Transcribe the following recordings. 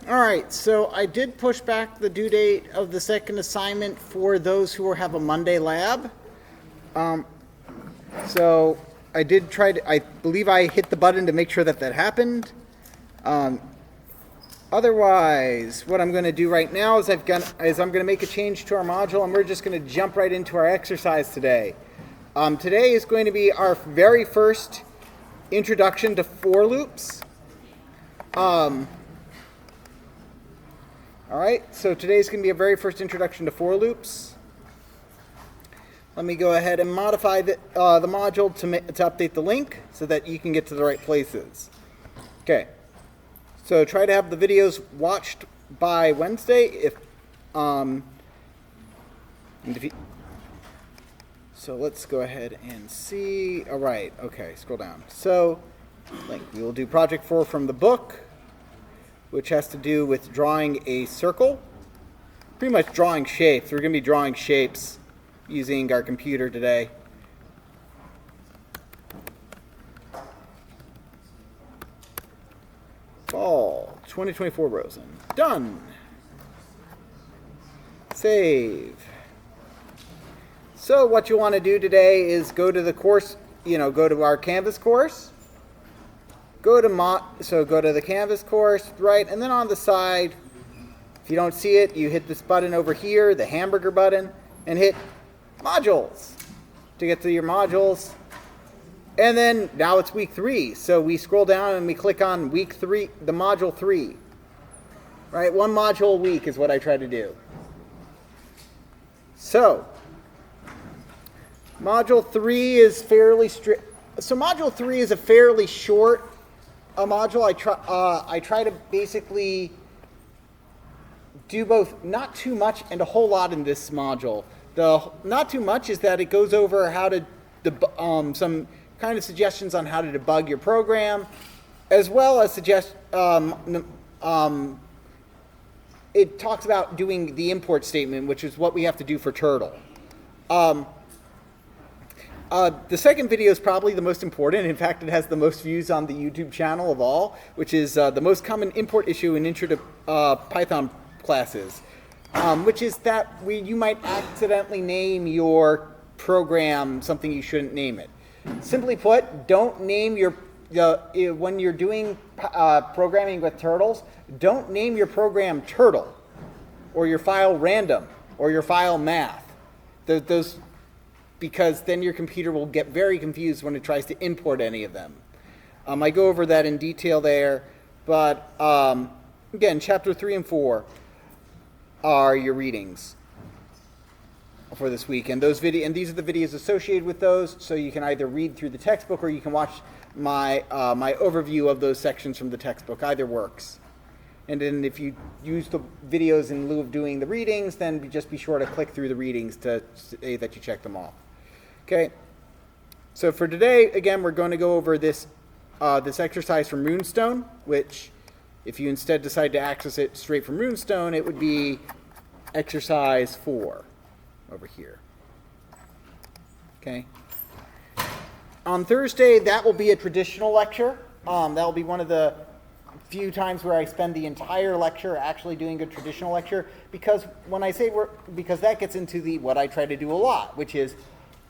All right, so I did push back the due date of the second assignment for those who have a Monday lab. So I did try to, I believe I hit the button to make sure that that happened. Otherwise, what I'm going to do right now is I'm going to make a change to our module, and we're just going to jump right into our exercise today. Today is going to be our very first introduction to for loops. All right, so today's going to be a very first introduction to for loops. Let me go ahead and modify the module to update the link so that you can get to the right places. Okay, so try to have the videos watched by Wednesday. So let's go ahead and see. All right, okay, scroll down. So we will do project 4 from the book, which has to do with drawing a circle. Pretty much drawing shapes. We're going to be drawing shapes using our computer today. Fall 2024 Rosen. Done. Save. So what you want to do today is go to the course, go to our Canvas course. Go to the Canvas course, right, and then on the side, if you don't see it, you hit this button over here, the hamburger button, and hit modules to get to your modules. And then now it's week 3, so we scroll down and we click on week 3, the module 3. Right, one module a week is what I try to do. So module 3 is fairly strict. So module 3 is a fairly short module. I try to basically do both not too much and a whole lot in this module. The not too much is that it goes over how to some kind of suggestions on how to debug your program, as well as it talks about doing the import statement, which is what we have to do for Turtle. The second video is probably the most important. In fact, it has the most views on the YouTube channel of all, which is the most common import issue in Intro to Python classes, which is that you might accidentally name your program something you shouldn't name it. Simply put, don't name when you're doing programming with turtles, don't name your program turtle, or your file random, or your file math. Because then your computer will get very confused when it tries to import any of them. I go over that in detail there, but again, chapter 3 and 4 are your readings for this week, and these are the videos associated with those. So you can either read through the textbook or you can watch my overview of those sections from the textbook. Either works. And then if you use the videos in lieu of doing the readings, then just be sure to click through the readings to say that you check them off. Okay, so for today, again, we're going to go over this exercise from Runestone, which if you instead decide to access it straight from Runestone, it would be exercise 4 over here. Okay. On Thursday, that will be a traditional lecture. That will be one of the few times where I spend the entire lecture actually doing a traditional lecture, because when I say because that gets into what I try to do a lot, which is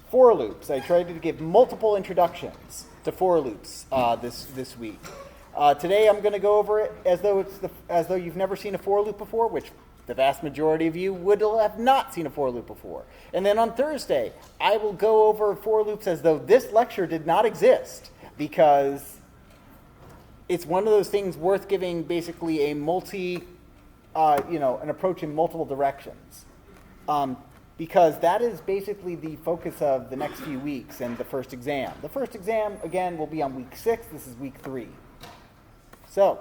for loops. I tried to give multiple introductions to for loops this week. Today I'm going to go over it as though you've never seen a for loop before, which the vast majority of you would have not seen a for loop before. And then on Thursday, I will go over for loops as though this lecture did not exist, because it's one of those things worth giving basically an approach in multiple directions. Because that is basically the focus of the next few weeks and the first exam. The first exam, again, will be on week 6. This is week 3. So,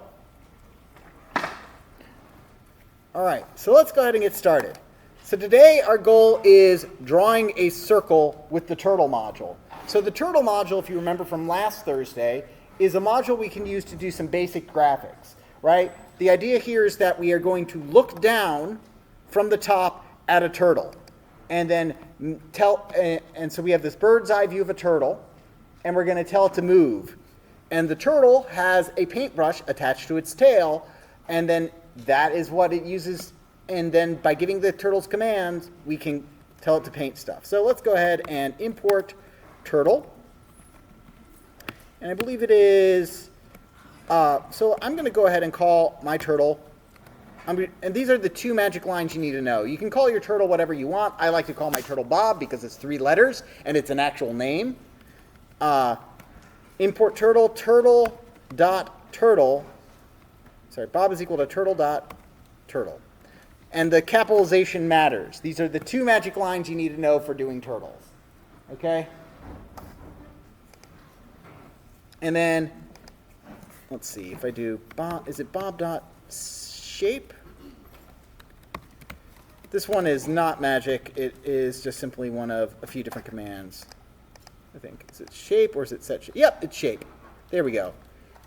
all right, so let's go ahead and get started. So today our goal is drawing a circle with the Turtle module. So the Turtle module, if you remember from last Thursday, is a module we can use to do some basic graphics, right? The idea here is that we are going to look down from the top at a turtle. And then so we have this bird's eye view of a turtle, and we're going to tell it to move. And the turtle has a paintbrush attached to its tail, and then that is what it uses. And then by giving the turtles commands, we can tell it to paint stuff. So let's go ahead and import turtle. And I believe it is, so I'm going to go ahead and call my turtle. And these are the two magic lines you need to know. You can call your turtle whatever you want. I like to call my turtle Bob because it's 3 letters and it's an actual name. Import turtle, turtle dot turtle. Sorry, Bob is equal to turtle dot turtle. And the capitalization matters. These are the 2 magic lines you need to know for doing turtles. Okay? And then, let's see, if I do Bob, is it Bob dot shape? This one is not magic. It is just simply one of a few different commands. I think. Is it shape or is it set shape? Yep, it's shape. There we go.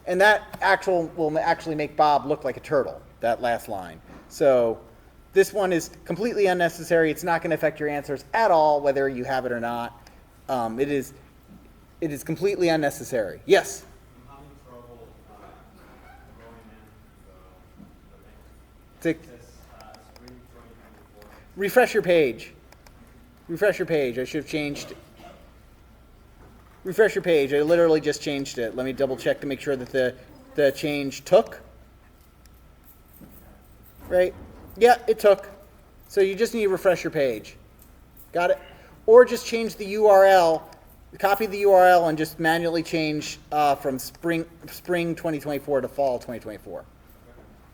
And that will actually make Bob look like a turtle, that last line. So this one is completely unnecessary. It's not going to affect your answers at all, whether you have it or not. It is completely unnecessary. Yes? I'm having trouble going in To it says spring 2024. refresh your page. Refresh your page. I should have changed. Refresh your page. I literally just changed it. Let me double check to make sure that the change took. Right? Yeah, it took. So you just need to refresh your page. Got it? Or just change the URL. Copy the URL and just manually change from spring 2024 to fall 2024.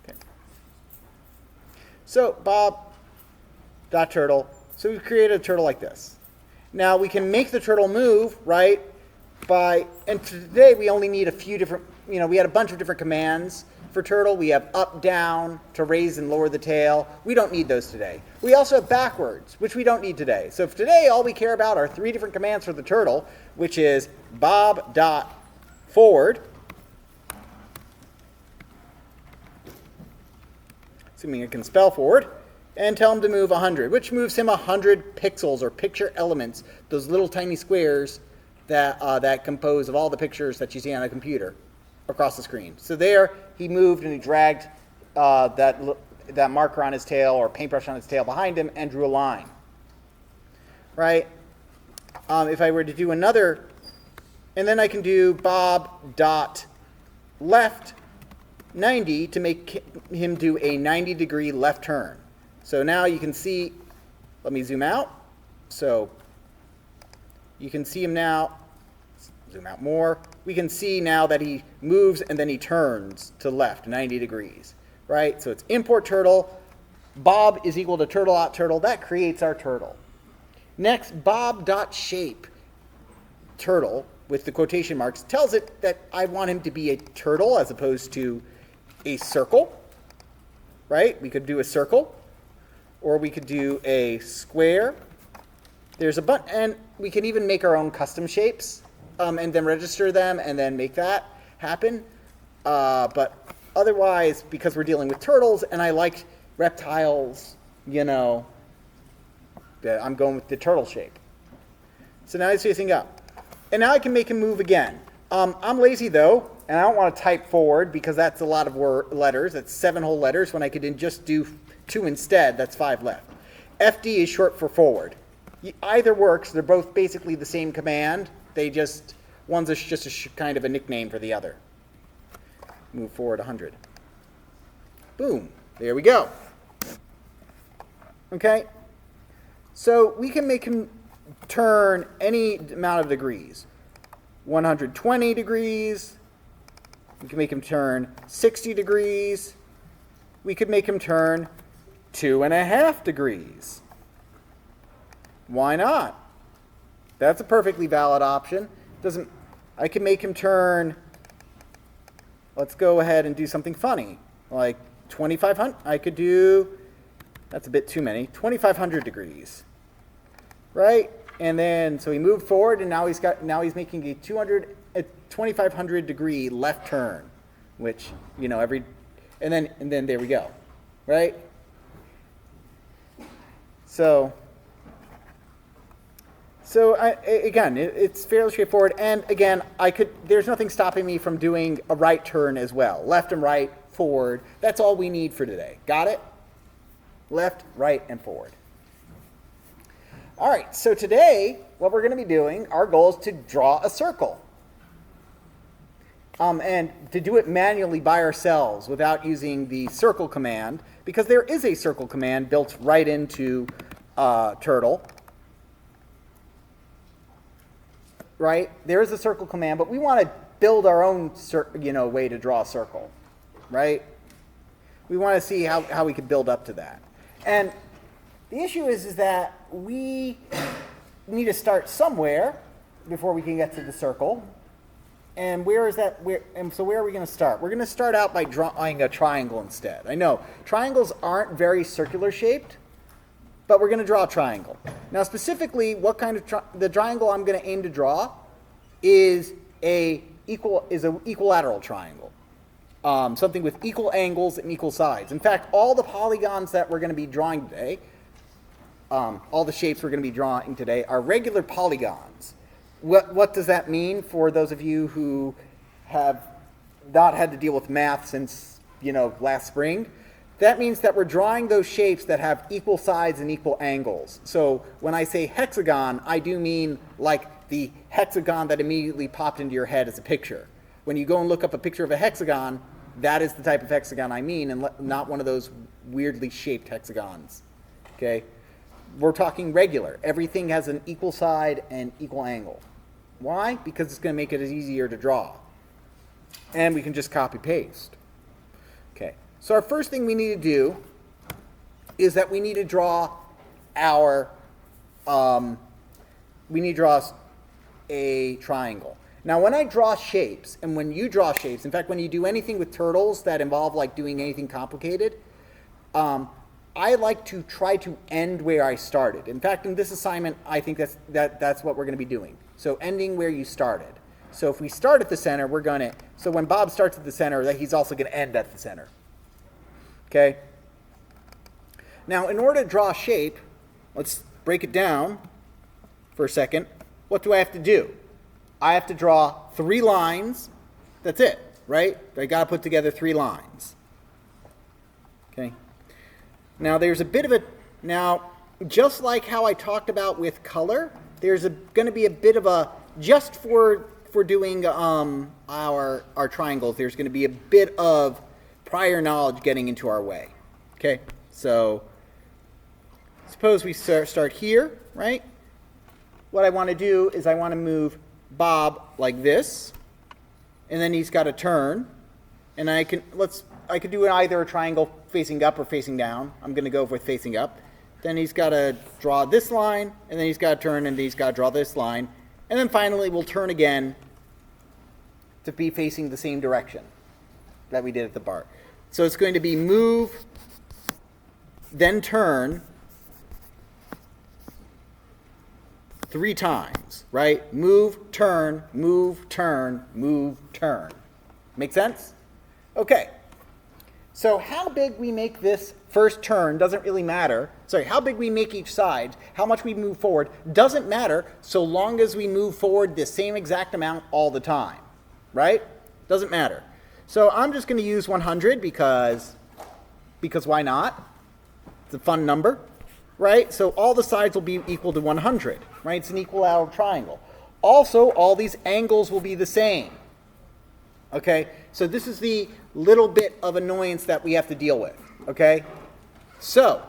Okay. So Bob.turtle. So we've created a turtle like this. Now we can make the turtle move, right? And today we only need a few different, we had a bunch of different commands for turtle. We have up, down to raise and lower the tail. We don't need those today. We also have backwards, which we don't need today. So if today all we care about are 3 different commands for the turtle, which is Bob.forward, assuming it can spell forward, and tell him to move 100, which moves him 100 pixels or picture elements, those little tiny squares that compose of all the pictures that you see on a computer across the screen. So there, he moved and he dragged that marker on his tail or paintbrush on his tail behind him and drew a line. Right? If I were to do another, and then I can do Bob.left 90 to make him do a 90-degree left turn. So now you can see, let me zoom out. So you can see him now, zoom out more. We can see now that he moves and then he turns to left 90 degrees, right? So it's import turtle. Bob is equal to turtle.turtle. That creates our turtle. Next, Bob.shape turtle with the quotation marks tells it that I want him to be a turtle as opposed to a circle, right? We could do a circle or we could do a square. There's a button, and we can even make our own custom shapes and then register them and then make that happen. But otherwise, because we're dealing with turtles and I like reptiles, I'm going with the turtle shape. So now he's facing up. And now I can make him move again. I'm lazy though, and I don't want to type forward because that's a lot of letters. That's 7 whole letters when I could just do 2 instead. That's 5 left. FD is short for forward. Either works. They're both basically the same command. One's just a kind of a nickname for the other. Move forward 100. Boom. There we go. Okay? So we can make him turn any amount of degrees. 120 degrees. We can make him turn 60 degrees. We could make him turn 2.5 degrees. Why not? That's a perfectly valid option. I can make him turn, let's go ahead and do something funny, like 2,500. I could do, that's a bit too many, 2,500 degrees, right? And then, so he moved forward, and now he's making a 2,500 degree left turn, which, and then there we go, right? So again, it's fairly straightforward. And again, there's nothing stopping me from doing a right turn as well. Left and right, forward. That's all we need for today. Got it? Left, right, and forward. All right, so today, what we're going to be doing, our goal is to draw a circle. And to do it manually by ourselves without using the circle command, because there is a circle command built right into Turtle. Right? There is a circle command, but we want to build our own way to draw a circle. Right? We want to see how we can build up to that. And the issue is that we need to start somewhere before we can get to the circle. And where is that? So where are we going to start? We're going to start out by drawing a triangle instead. I know triangles aren't very circular shaped, but we're going to draw a triangle. Now specifically, what kind of the triangle I'm going to aim to draw is an equilateral triangle. Something with equal angles and equal sides. In fact, all the polygons that we're going to be drawing today, all the shapes we're going to be drawing today are regular polygons. What does that mean for those of you who have not had to deal with math since, last spring? That means that we're drawing those shapes that have equal sides and equal angles. So when I say hexagon, I do mean like the hexagon that immediately popped into your head as a picture. When you go and look up a picture of a hexagon, that is the type of hexagon I mean, and not one of those weirdly shaped hexagons. Okay? We're talking regular. Everything has an equal side and equal angle. Why? Because it's going to make it easier to draw. And we can just copy paste. Okay. So our first thing we need to do is that we need to draw a triangle. Now when I draw shapes, and when you draw shapes, in fact when you do anything with turtles that involve like doing anything complicated, I like to try to end where I started. In fact, in this assignment, I think that's what we're going to be doing. So ending where you started. So if we start at the center, so when Bob starts at the center, he's also going to end at the center. Okay? Now, in order to draw a shape, let's break it down for a second. What do I have to do? I have to draw 3 lines. That's it, right? I got to put together 3 lines. Okay? Now, there's a bit of just like how I talked about with color, there's going to be a bit of just for doing our triangles, there's going to be a bit of prior knowledge getting into our way. Okay? So, suppose we start here, right? What I want to do is I want to move Bob like this, and then he's got to turn, and I could do either a triangle facing up or facing down. I'm going to go with facing up. Then he's got to draw this line, and then he's got to turn, and he's got to draw this line. And then finally, we'll turn again to be facing the same direction that we did at the bar. So it's going to be move, then turn 3 times, right? Move, turn, move, turn, move, turn. Make sense? Okay. So how big we make this first turn doesn't really matter. Sorry, how big we make each side, how much we move forward, doesn't matter so long as we move forward the same exact amount all the time, right? Doesn't matter. So I'm just going to use 100 because why not? It's a fun number, right? So all the sides will be equal to 100, right? It's an equilateral triangle. Also, all these angles will be the same. Okay, so this is the little bit of annoyance that we have to deal with. Okay, so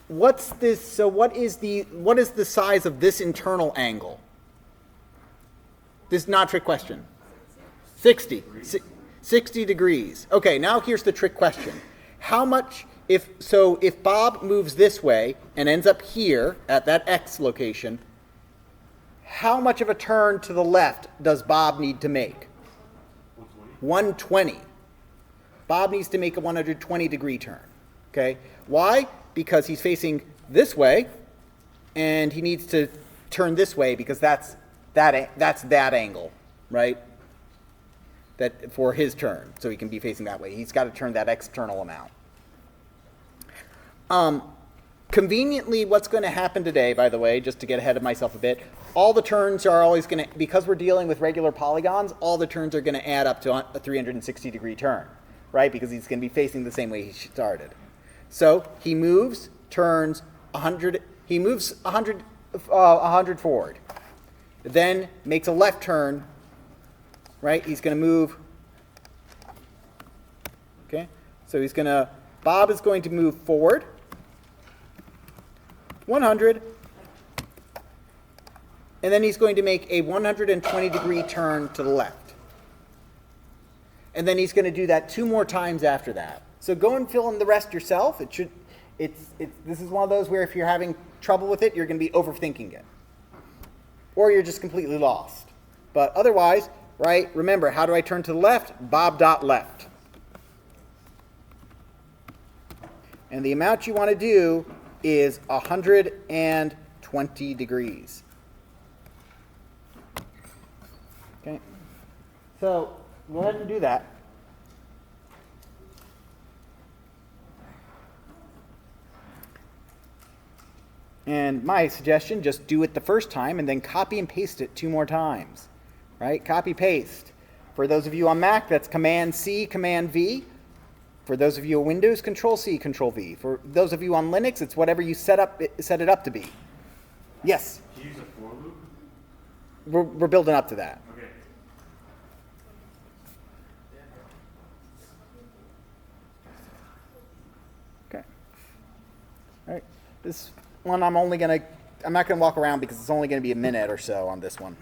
what's this? So what is the size of this internal angle? This is not a trick question. 60 degrees. Okay, now here's the trick question. How much? If Bob moves this way and ends up here at that X location, how much of a turn to the left does Bob need to make? 120. Bob needs to make a 120 degree turn. Okay? Why? Because he's facing this way, and he needs to turn this way because that's that angle, right? That for his turn, so he can be facing that way. He's got to turn that external amount. Conveniently, what's going to happen today, by the way, just to get ahead of myself a bit, all the turns are always going to, because we're dealing with regular polygons, all the turns are going to add up to a 360-degree turn, right? Because he's going to be facing the same way he started. So he moves, turns 100, he moves 100 forward. Then makes a left turn, right? He's going to move, okay? So he's going to, Bob is going to move forward 100, and then he's going to make a 120-degree turn to the left. And then he's going to do that 2 more times after that. So go and fill in the rest yourself. This is one of those where if you're having trouble with it, you're going to be overthinking it. Or you're just completely lost. But otherwise, right, remember, how do I turn to the left? Bob.left. And the amount you want to do is 120 degrees. Okay? So, go ahead and do that. And my suggestion, just do it the first time and then copy and paste it 2 more times. Right? Copy, paste. For those of you on Mac, that's Command-C, Command-V. For those of you on Windows, Control-C, Control-V. For those of you on Linux, it's whatever you set it up to be. Yes? Do you use a for loop? We're building up to that. Okay. Okay. All right. This one I'm not going to walk around because it's only going to be a minute or so on this one.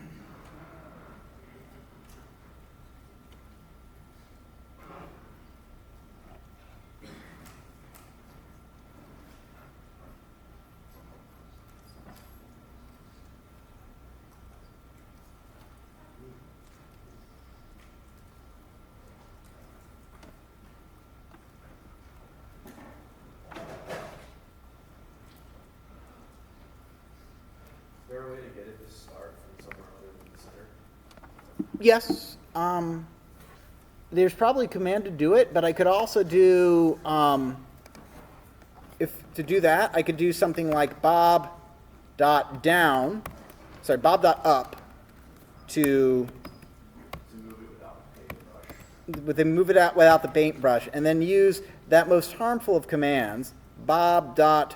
Is there a way to get it to start from somewhere other than the center? Yes. There's probably a command to do it, but I could also do, if to do that, I could do something like bob.up to move it without the paintbrush. move it out without the paintbrush, and then use that most harmful of commands, bob.goto,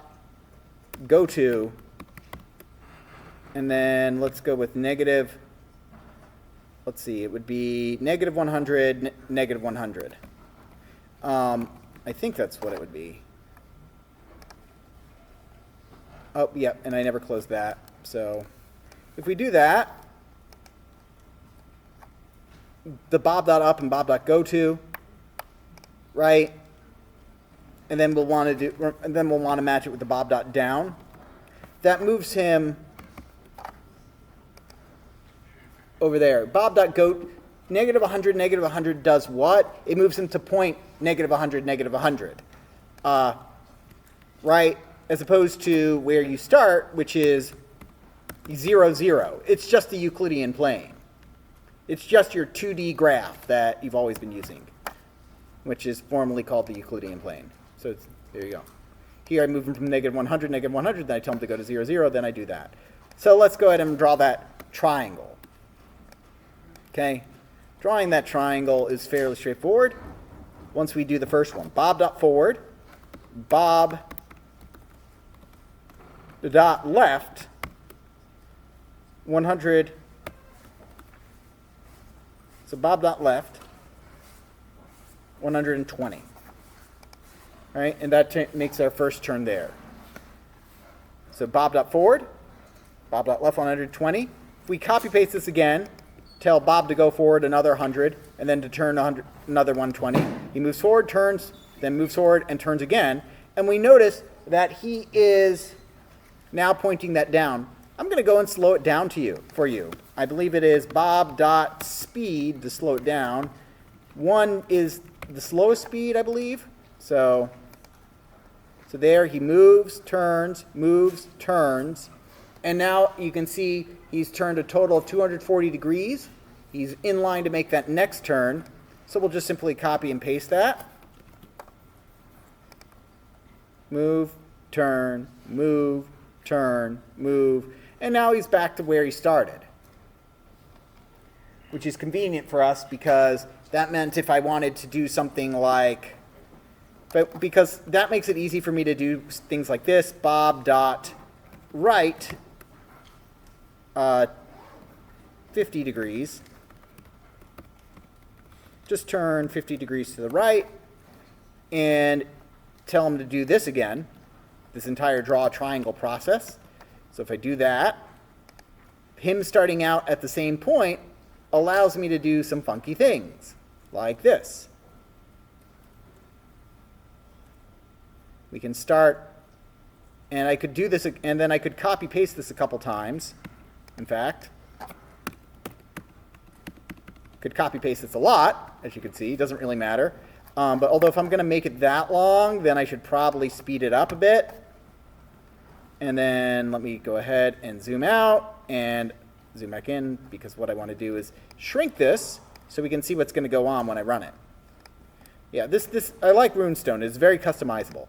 and then let's go with negative. Let's see, it would be negative 100, negative 100. I think that's what it would be. Oh, yep, and I never closed that. So if we do that, the bob.up and bob.goto, right? And then we'll want to match it with the bob.down. That moves him over there. Bob.goat, negative 100 does what? It moves him to point negative 100, negative 100. Right? As opposed to where you start, which is 0, 0. It's just the Euclidean plane. It's just your 2D graph that you've always been using, which is formally called the Euclidean plane. So there you go. Here I move him from negative 100, then I tell him to go to 0, 0, then I do that. So let's go ahead and draw that triangle. Okay, drawing that triangle is fairly straightforward once we do the first one. Bob.forward, Bob.left, 100. So Bob.left, 120. All right, and that makes our first turn there. So Bob.forward, Bob.left, 120. If we copy paste this again, tell Bob to go forward another 100, and then to turn another 120. He moves forward, turns, then moves forward, and turns again. And we notice that he is now pointing that down. I'm going to go and slow it down for you. I believe it is bob.speed to slow it down. 1 is the slowest speed, I believe. So there he moves, turns, and now you can see he's turned a total of 240 degrees. He's in line to make that next turn. So we'll just simply copy and paste that. Move, turn, move, turn, move. And now he's back to where he started, which is convenient for us because that meant if I wanted to do something like, because that makes it easy for me to do things like this, Bob dot right 50 degrees. Just turn 50 degrees to the right and tell him to do this again, this entire draw a triangle process. So if I do that, him starting out at the same point allows me to do some funky things, like this. We can start, and I could do this, and then I could copy paste this a couple times. In fact, could copy paste this a lot, as you can see, doesn't really matter. But although if I'm going to make it that long, then I should probably speed it up a bit. And then let me go ahead and zoom out and zoom back in, because what I want to do is shrink this so we can see what's going to go on when I run it. Yeah, this I like Runestone. It's very customizable.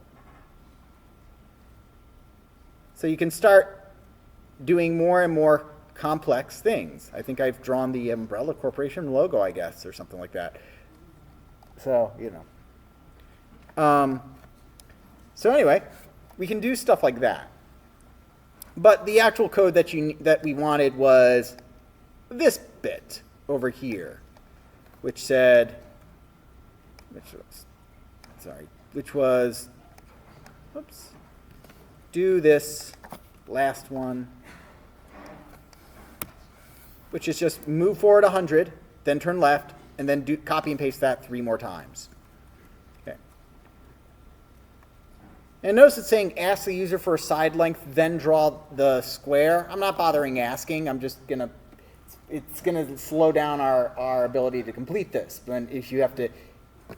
So you can start doing more and more complex things. I think I've drawn the Umbrella Corporation logo, I guess, or something like that. So, you know. So anyway, we can do stuff like that. But the actual code that we wanted was this bit over here, which said, which was, oops, do this last one, which is just move forward 100, then turn left, and then copy and paste that 3 more times. Okay. And notice it's saying ask the user for a side length, then draw the square. I'm not bothering asking. I'm just going to, it's going to slow down our ability to complete this if you have to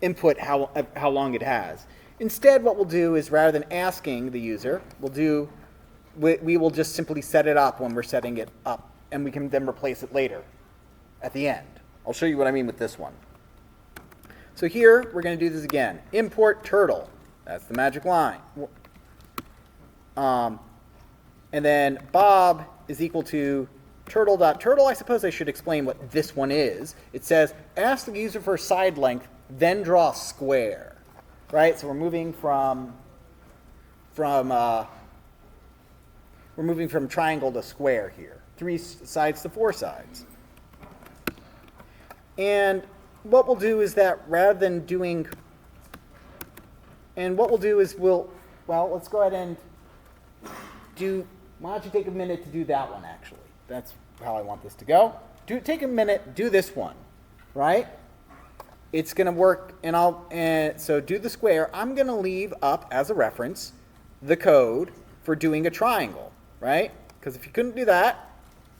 input how long it has. Instead, what we'll do is rather than asking the user, we will just simply set it up when we're setting it up, and we can then replace it later at the end. I'll show you what I mean with this one. So here, we're going to do this again. Import turtle. That's the magic line. And then Bob is equal to turtle.turtle. I suppose I should explain what this one is. It says, ask the user for a side length, then draw a square. Right? So we're moving from triangle to square here. 3 sides to 4 sides. And what we'll do is that rather than doing, and what we'll do is let's go ahead and why don't you take a minute to do that one actually. That's how I want this to go. Take a minute, do this one, right? It's going to work, so do the square. I'm going to leave up as a reference the code for doing a triangle, right? Because if you couldn't do that,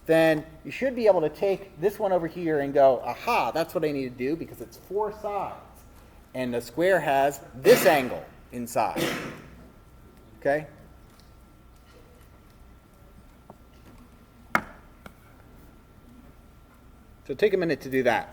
then you should be able to take this one over here and go, aha, that's what I need to do because it's 4 sides. And the square has this angle inside. Okay? So take a minute to do that.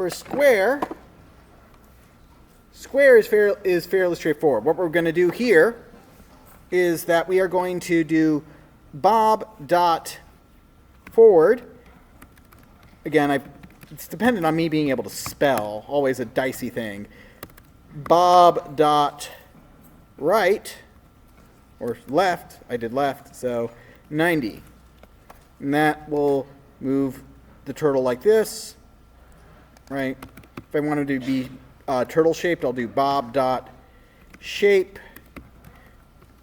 for square, square is fairly straightforward. What we're going to do here is that we are going to do bob dot forward. Again, it's dependent on me being able to spell, always a dicey thing. Bob dot right, or left, I did left, so 90. And that will move the turtle like this, right? If I wanted to be turtle shaped, I'll do bob dot shape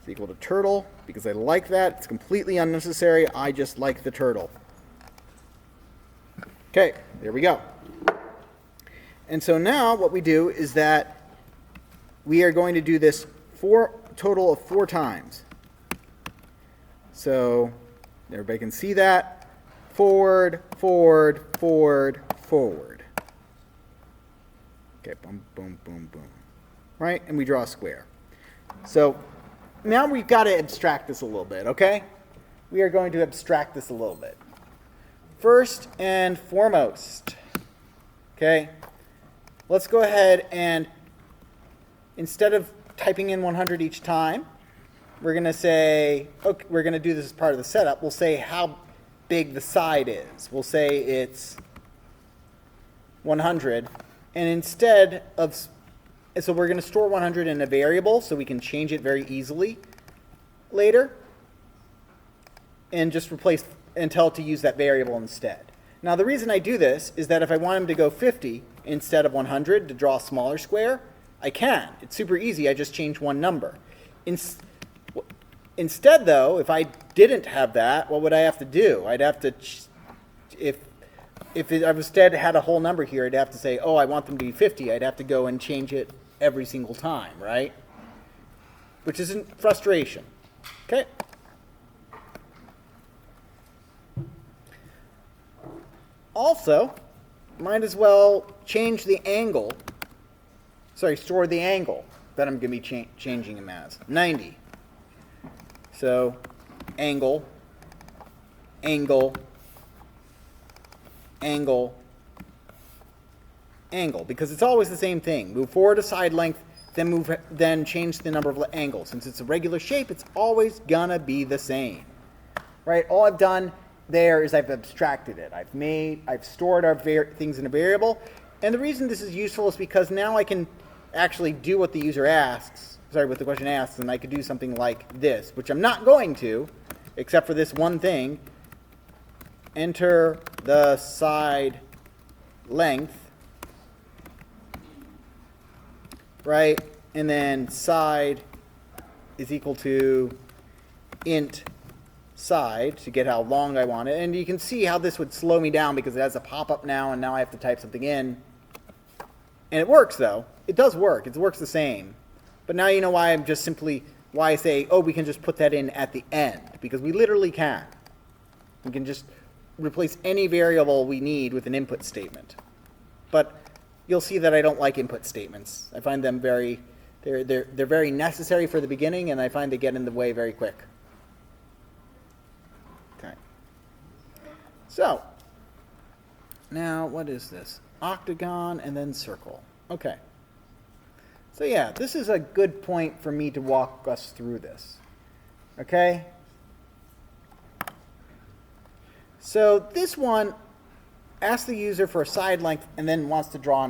is equal to turtle, because I like that. It's completely unnecessary. I just like the turtle. Okay, there we go. And so now what we do is that we are going to do this total of 4 times. So everybody can see that. Forward, forward, forward, forward. Okay, boom, boom, boom, boom. Right? And we draw a square. So now we've got to abstract this a little bit, okay? We are going to abstract this a little bit. First and foremost, okay, let's go ahead and instead of typing in 100 each time, we're going to say, okay, we're going to do this as part of the setup. We'll say how big the side is. We'll say it's 100. And instead of, so we're going to store 100 in a variable so we can change it very easily later and just replace and tell it to use that variable instead. Now the reason I do this is that if I want him to go 50 instead of 100 to draw a smaller square, I can. It's super easy. I just change one number. Instead, though, if I didn't have that, what would I have to do? I'd have to, if I instead had a whole number here, I'd have to say, oh, I want them to be 50. I'd have to go and change it every single time, right? Which is a frustration. Okay. Also, might as well change the angle. Sorry, store the angle that I'm going to be changing them as. 90. So, angle, angle, angle, angle. Because it's always the same thing. Move forward a side length, then change the number of angles. Since it's a regular shape, it's always going to be the same. Right? All I've done there is I've abstracted it. I've stored our things in a variable. And the reason this is useful is because now I can actually do what the user asks, what the question asks, and I could do something like this, which I'm not going to, except for this one thing. Enter the side length, right? And then side is equal to int side to get how long I want it. And you can see how this would slow me down because it has a pop-up now, and now I have to type something in. And it works, though. It does work. It works the same. But now you know why why I say, oh, we can just put that in at the end. Because we literally can. We can just replace any variable we need with an input statement. But you'll see that I don't like input statements. I find them they're very necessary for the beginning, and I find they get in the way very quick. Okay. So, now what is this? Octagon and then circle. Okay. So yeah, this is a good point for me to walk us through this. Okay? So this one asks the user for a side length and then we want to draw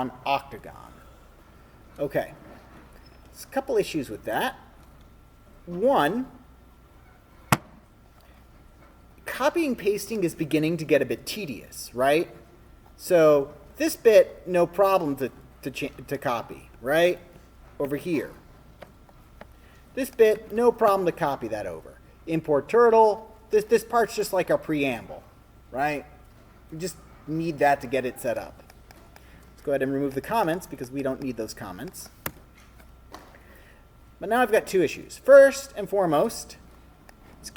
an octagon. Okay. There's a couple issues with that. One, copying pasting is beginning to get a bit tedious, right? So this bit, no problem to copy, right? Over here. This bit, no problem to copy that over. Import turtle. This part's just like our preamble, right? We just need that to get it set up. Let's go ahead and remove the comments because we don't need those comments. But now I've got 2 issues. First and foremost, is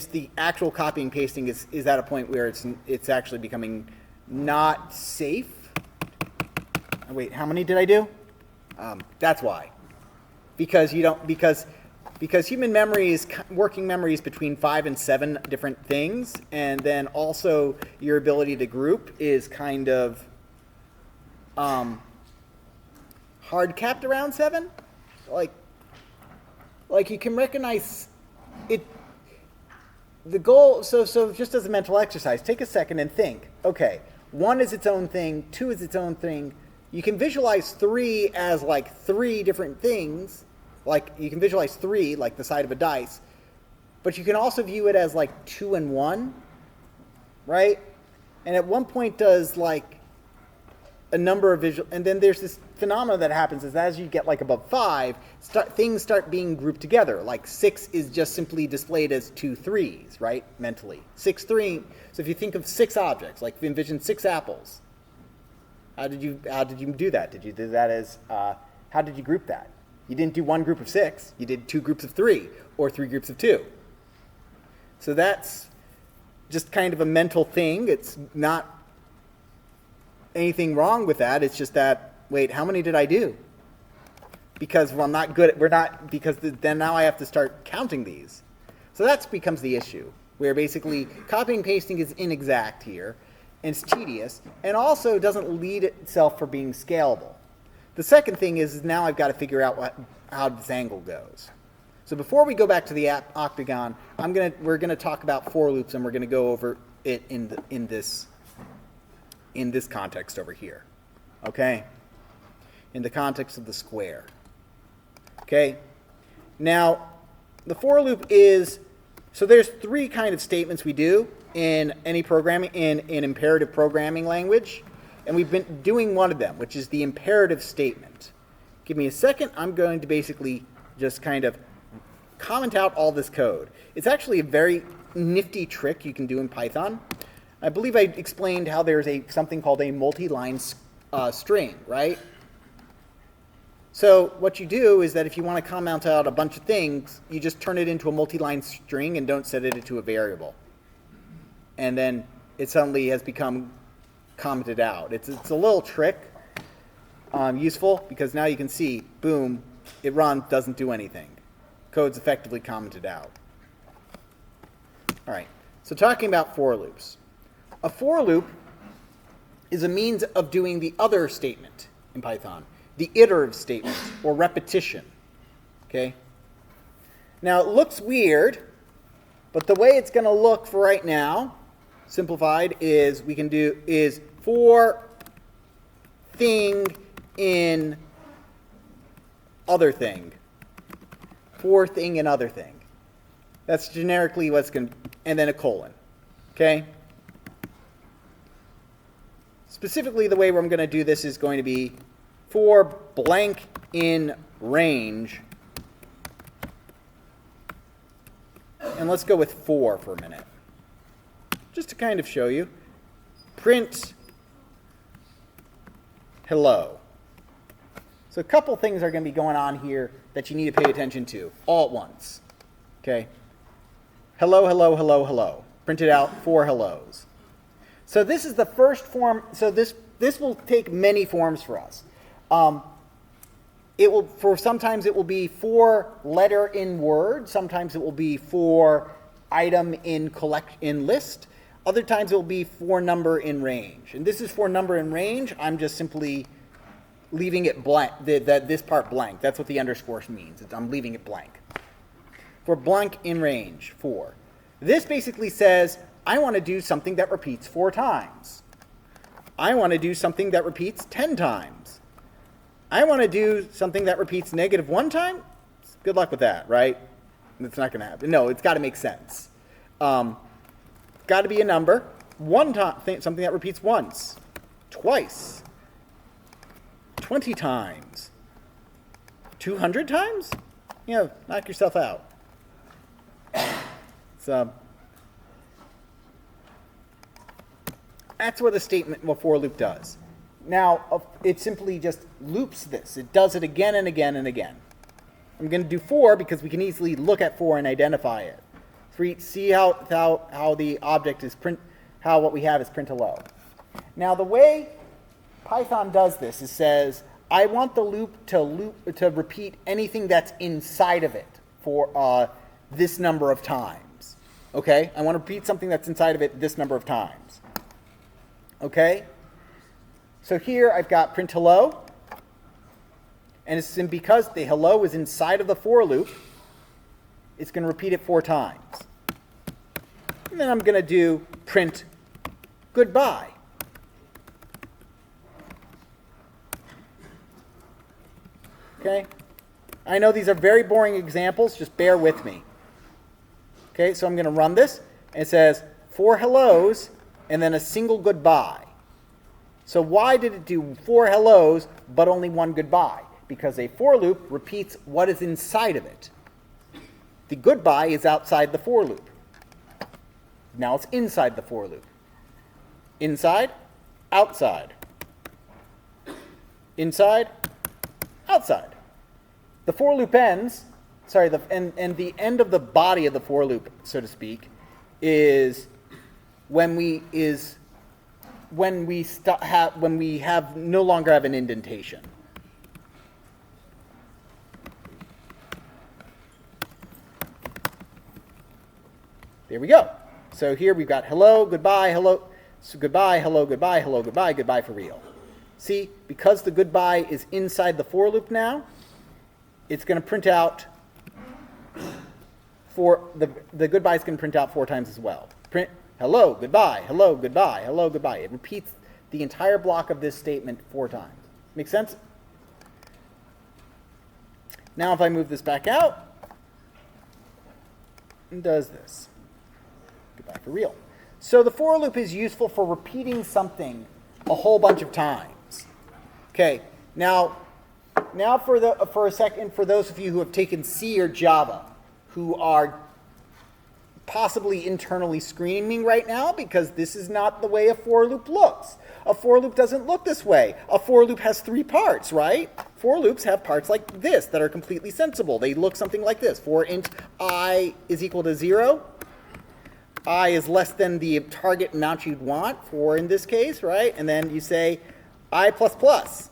the actual copying pasting is at a point where it's actually becoming not safe. Wait, how many did I do? That's why. Because because human memory is working memory is between 5 and 7 different things, and then also your ability to group is kind of hard capped around 7. Like you can recognize it. The goal, so just as a mental exercise, take a second and think, okay, 1 is its own thing, 2 is its own thing. You can visualize 3 as like 3 different things. Like you can visualize 3 like the side of a dice, but you can also view it as like 2 and 1, right? And at one point does like a number of visual, and then there's this phenomena that happens is as you get like above 5, things start being grouped together. Like 6 is just simply displayed as 2 3s, right? Mentally. 6 3. So if you think of 6 objects, like envision 6 apples, how did you do that? Did you do that as how did you group that? You didn't do 1 group of 6. You did 2 groups of 3 or 3 groups of 2. So that's just kind of a mental thing. It's not anything wrong with that. It's just that, wait, how many did I do? Because I'm not good at, then now I have to start counting these. So that becomes the issue, where basically copying and pasting is inexact here, and it's tedious, and also doesn't lead itself for being scalable. The second thing is now I've got to figure out how this angle goes. So before we go back to the octagon, we're gonna talk about for loops, and we're gonna go over it in this context over here. Okay? In the context of the square. Okay? Now, the for loop is, so there's 3 kind of statements we do in any programming, in imperative programming language. And we've been doing one of them, which is the imperative statement. Give me a second. I'm going to basically just kind of comment out all this code. It's actually a very nifty trick you can do in Python. I believe I explained how there's something called a multi-line string, right? So what you do is that if you want to comment out a bunch of things, you just turn it into a multi-line string and don't set it into a variable. And then it suddenly has become commented out. It's a little trick, useful, because now you can see, boom, it runs, doesn't do anything. Code's effectively commented out. All right, so talking about for loops. A for loop is a means of doing the other statement in Python, the iterative statement, or repetition, okay? Now, it looks weird, but the way it's going to look for right now, simplified, is for thing in other thing. For thing in other thing. That's generically what's going to, and then a colon. Okay? Specifically, the way I'm going to do this is going to be for blank in range. And let's go with for a minute. Just to kind of show you. Print hello. So a couple things are going to be going on here that you need to pay attention to all at once. Okay? Hello, hello, hello, hello. Printed out 4 hellos. So this is the first form. So this will take many forms for us. Sometimes it will be for letter in word. Sometimes it will be for item in list. Other times it will be for number in range. And this is for number in range. I'm just simply leaving it blank, this part blank. That's what the underscore means. I'm leaving it blank. For blank in range, for. This basically says, I want to do something that repeats 4 times. I want to do something that repeats 10 times. I want to do something that repeats -1 time. Good luck with that, right? It's not going to happen. No, it's got to make sense. Got to be a number. 1 time, something that repeats once, twice, 20 times, 200 times. Knock yourself out. So that's what the statement for loop does. Now, it simply just loops this. It does it again and again and again. I'm going to do for because we can easily look at for and identify it. See how the object is how what we have is print hello. Now, the way Python does this is says, I want the loop to repeat anything that's inside of it for this number of times. Okay? I want to repeat something that's inside of it this number of times. Okay? So here I've got print hello. And it's because the hello is inside of the for loop, it's going to repeat it 4 times. And then I'm going to do print goodbye. Okay? I know these are very boring examples, just bear with me. Okay, so I'm going to run this, and it says 4 hellos and then a single goodbye. So why did it do 4 hellos but only 1 goodbye? Because a for loop repeats what is inside of it. The goodbye is outside the for loop. Now it's inside the for loop. Inside, outside. Inside, outside. The for loop ends, and the end of the body of the for loop, so to speak, is when we have no longer have an indentation. There we go. So here we've got hello, goodbye, hello, so goodbye, hello, goodbye, hello, goodbye, goodbye for real. See, because the goodbye is inside the for loop now, it's going to print out the goodbye is going to print out 4 times as well. Print hello, goodbye, hello, goodbye, hello, goodbye. It repeats the entire block of this statement 4 times. Make sense? Now if I move this back out, it does this. Goodbye for real. So the for loop is useful for repeating something a whole bunch of times. Okay, now for a second, for those of you who have taken C or Java, who are possibly internally screaming right now because this is not the way a for loop looks. A for loop doesn't look this way. A for loop has 3 parts, right? For loops have parts like this that are completely sensible. They look something like this. For int I is equal to 0. I is less than the target amount you'd want, for in this case, right? And then you say I plus plus.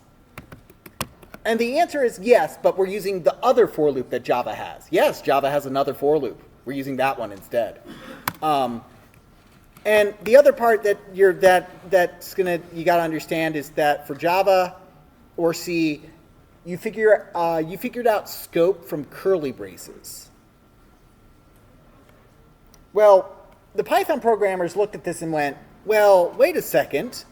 And the answer is yes, but we're using the other for loop that Java has. Yes, Java has another for loop. We're using that one instead. And the other part that you got to understand is that for Java or C, you figured out scope from curly braces. Well, the Python programmers looked at this and went, well, wait a second.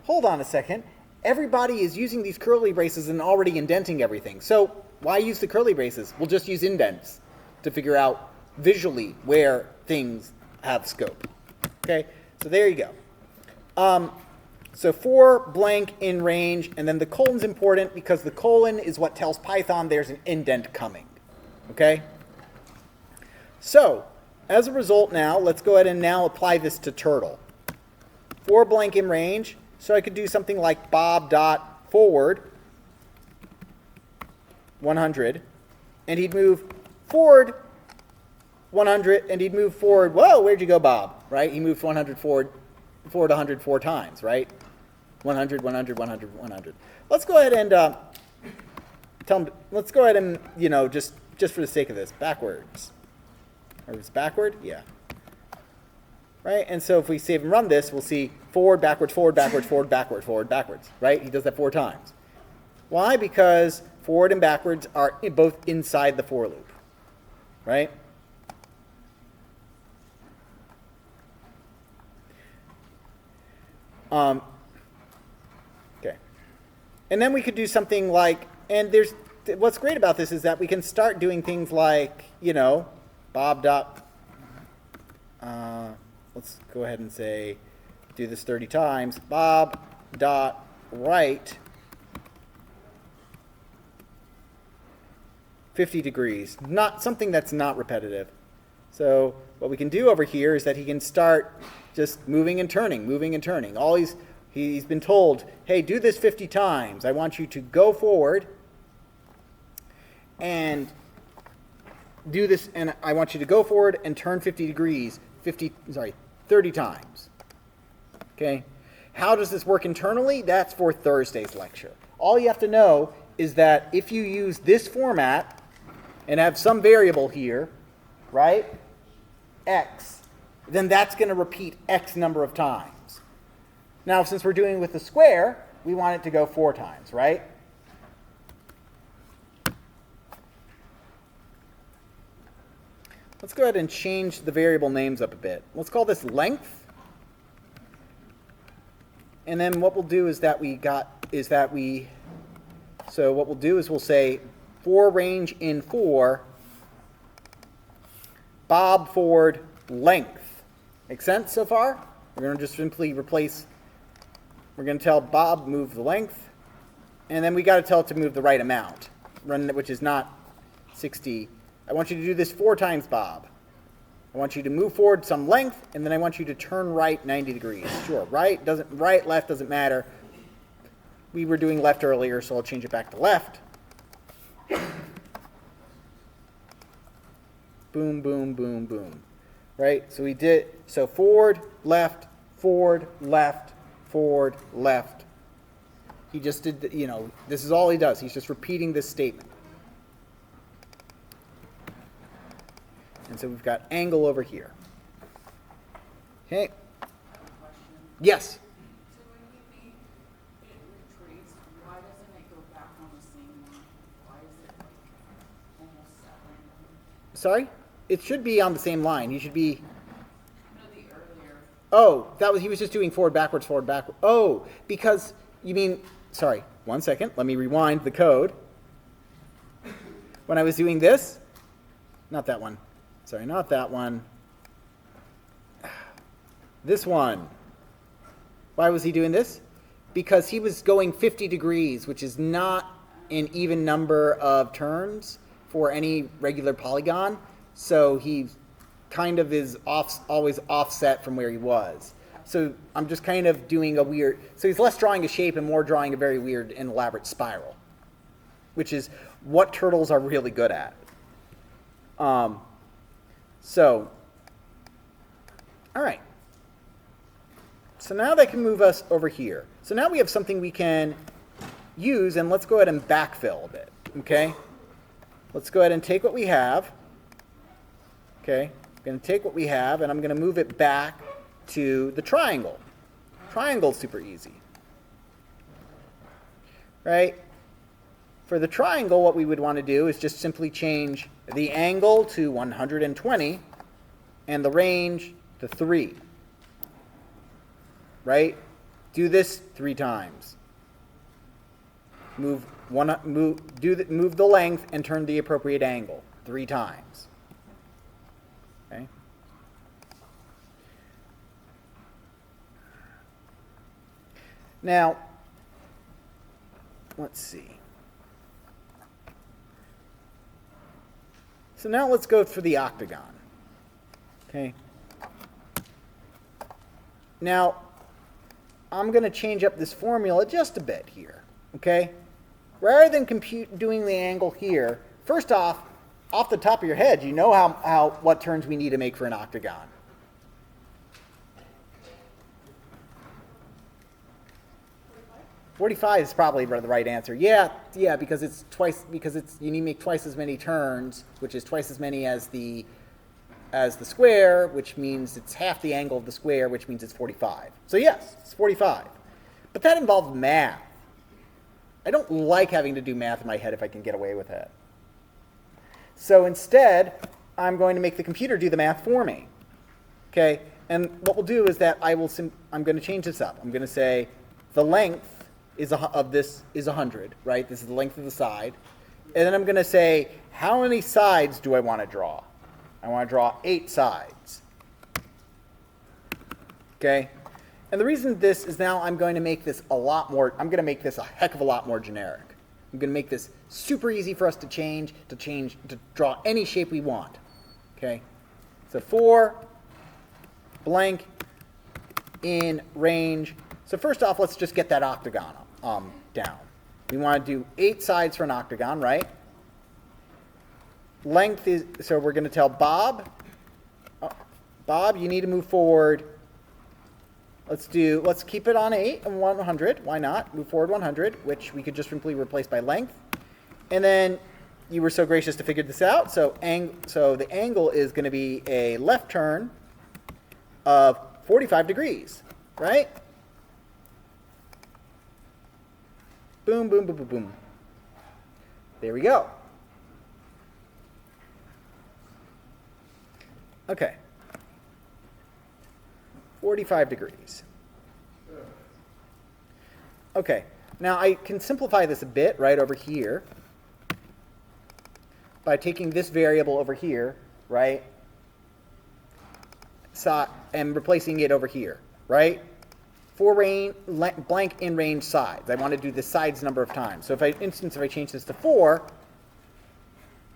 Hold on a second. Everybody is using these curly braces and already indenting everything. So why use the curly braces? We'll just use indents to figure out visually where things have scope. Okay, so there you go. So for blank in range, and then the colon's important because the colon is what tells Python there's an indent coming. Okay? So, as a result now, let's go ahead and now apply this to Turtle. For blank in range, so I could do something like bob.forward 100, and he'd move forward 100, and he'd move forward, whoa, where'd you go, Bob? Right? He moved 100 forward 100 4 times, right? 100, 100, 100, 100. Let's go ahead and tell him, let's go ahead and, just for the sake of this, backwards. Or it's backward? Yeah. Right? And so if we save and run this, we'll see forward, backwards, forward, backwards, forward, backwards, forward, backwards. Right? He does that 4 times. Why? Because forward and backwards are both inside the for loop. Right? Okay. And then we could do something like, and what's great about this is that we can start doing things like, Bob dot, let's go ahead and say, do this 30 times. Bob dot right 50 degrees. Not something that's not repetitive. So what we can do over here is that he can start just moving and turning. He's been told, hey, do this 50 times. I want you to go forward and do this, and I want you to go forward and turn 50 degrees, 30 times. Okay? How does this work internally? That's for Thursday's lecture. All you have to know is that if you use this format, and have some variable here, right, x, then that's going to repeat x number of times. Now, since we're doing with the square, we want it to go 4 times, right? Let's go ahead and change the variable names up a bit. Let's call this length. And then what we'll do is that so what we'll do is we'll say for range in 4, Bob Ford length. Make sense so far? We're going to just simply replace, we're going to tell Bob move the length, and then we got to tell it to move the right amount, which is not 60. I want you to do this 4 times, Bob. I want you to move forward some length, and then I want you to turn right 90 degrees. Sure, right, left doesn't matter. We were doing left earlier, so I'll change it back to left. Boom, boom, boom, boom. Right? So we did, so forward, left, forward, left, forward, left. He just did, this is all he does. He's just repeating this statement. And so we've got angle over here. Okay. Yes? So when we beat it retrace, why doesn't it go back on the same line? Why is it like almost at random? Sorry? It should be on the same line. He should be... No, the earlier. Oh, he was just doing forward, backwards, forward, backward. Oh, because you mean... Sorry, 1 second. Let me rewind the code. When I was doing this... Not that one. Sorry, not that one. This one. Why was he doing this? Because he was going 50 degrees, which is not an even number of turns for any regular polygon. So he kind of is always offset from where he was. So I'm just kind of doing a weird... So he's less drawing a shape and more drawing a very weird and elaborate spiral, which is what turtles are really good at. So, all right. So now that can move us over here. So now we have something we can use, and let's go ahead and backfill a bit, okay? Let's go ahead and take what we have. Okay, I'm going to take what we have, and I'm going to move it back to the triangle. Triangle's super easy, right? For the triangle, what we would want to do is just simply change the angle to 120 and the range to 3. Right? Do this 3 times. Move the length and turn the appropriate angle 3 times. Okay? Now, let's see. So now let's go for the octagon. Okay. Now, I'm going to change up this formula just a bit here. Okay. Rather than doing the angle here, first off the top of your head, you know what turns we need to make for an octagon. $45 is probably the right answer. Yeah, because you need to make twice as many turns, which is twice as many as the square, which means it's half the angle of the square, which means it's 45. So yes, it's 45. But that involves math. I don't like having to do math in my head if I can get away with it. So instead, I'm going to make the computer do the math for me. Okay? And what we'll do is that I'm going to change this up. I'm going to say the length of this is 100, right? This is the length of the side. And then I'm going to say, how many sides do I want to draw? I want to draw 8 sides. Okay? And the reason this is now I'm going to make this I'm going to make this a heck of a lot more generic. I'm going to make this super easy for us to draw any shape we want. Okay? So for blank in range. So first off, let's just get that octagon down. We want to do 8 sides for an octagon, right? Length is, so we're going to tell Bob, Bob, you need to move forward. Let's keep it on 8 and 100. Why not? Move forward 100, which we could just simply replace by length. And then you were so gracious to figure this out. So the angle is going to be a left turn of 45 degrees, right? Boom, boom, boom, boom, boom. There we go. Okay. 45 degrees. Okay. Now I can simplify this a bit right over here by taking this variable over here, right? And replacing it over here, right? Blank in range sides. I want to do the sides number of times. So if I change this to 4,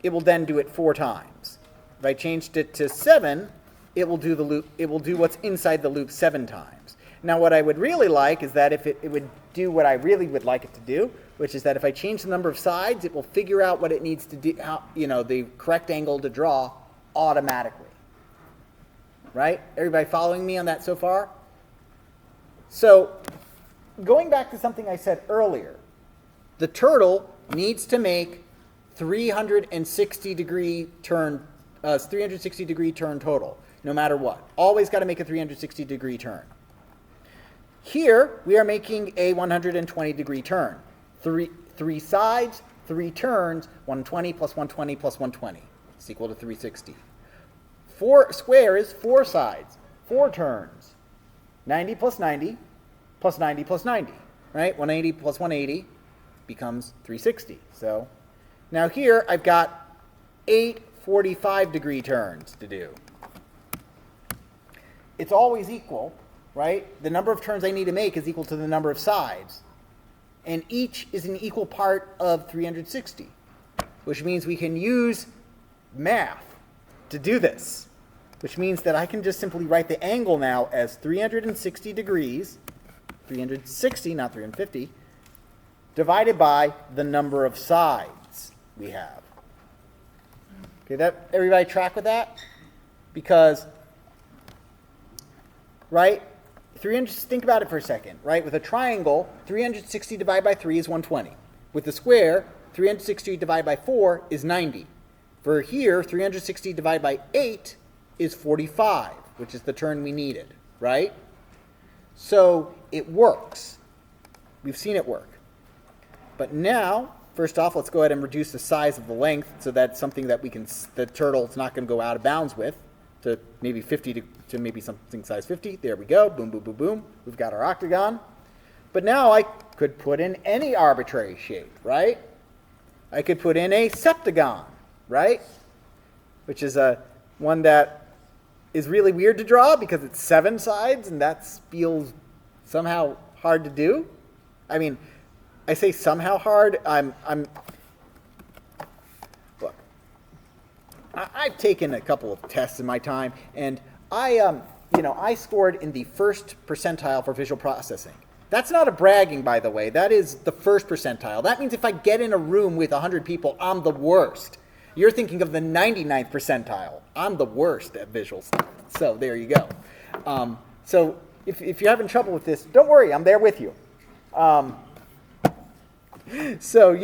it will then do it 4 times. If I changed it to 7, it will do the loop. It will do what's inside the loop 7 times. Now, what I would really like is that if it would do what I really would like it to do, which is that if I change the number of sides, it will figure out what it needs to do, the correct angle to draw automatically. Right? Everybody following me on that so far? So, going back to something I said earlier, the turtle needs to make 360 degree turn total, no matter what. Always got to make a 360 degree turn. Here, we are making a 120 degree turn. Three sides, 3 turns, 120 plus 120 plus 120. It's equal to 360. 4 squares, 4 sides, 4 turns. 90 plus 90 plus 90 plus 90, right? 180 plus 180 becomes 360. So now here I've got 8 45 degree turns to do. It's always equal, right? The number of turns I need to make is equal to the number of sides. And each is an equal part of 360, which means we can use math to do this, which means that I can just simply write the angle now as 360 degrees, 360, not 350, divided by the number of sides we have. Okay, everybody track with that? Because, right, think about it for a second, right? With a triangle, 360 divided by 3 is 120. With the square, 360 divided by 4 is 90. For here, 360 divided by 8 is 45, which is the turn we needed, right? So it works. We've seen it work. But now, first off, let's go ahead and reduce the size of the length so that's something that the turtle's not going to go out of bounds with, to maybe 50 to maybe something size 50. There we go. Boom, boom, boom, boom. We've got our octagon. But now I could put in any arbitrary shape, right? I could put in a septagon, right? Which is one that is really weird to draw because it's 7 sides, and that feels somehow hard to do. I mean, I say somehow hard. Look, I've taken a couple of tests in my time, and I scored in the first percentile for visual processing. That's not a bragging, by the way. That is the first percentile. That means if I get in a room with 100 people, I'm the worst. You're thinking of the 99th percentile. I'm the worst at visual stuff. So there you go. So if you're having trouble with this, don't worry. I'm there with you. So,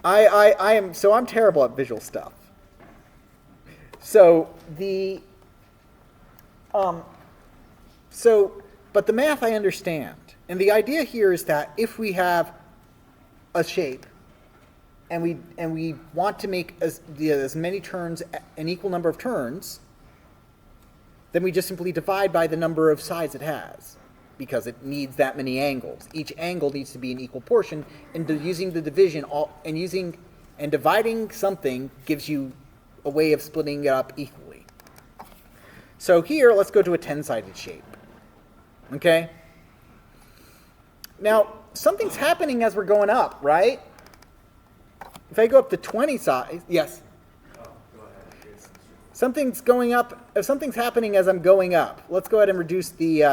I'm terrible at visual stuff. So but the math I understand. And the idea here is that if we have a shape and we want to make as many turns, an equal number of turns, then we just simply divide by the number of sides it has, because it needs that many angles. Each angle needs to be an equal portion, and using the division and dividing something gives you a way of splitting it up equally. So here, let's go to a 10-sided shape. Okay? Now, something's happening as we're going up, right? If I go up to 20 sides, yes? Oh, go ahead. Something's going up. If something's happening as I'm going up, let's go ahead and reduce the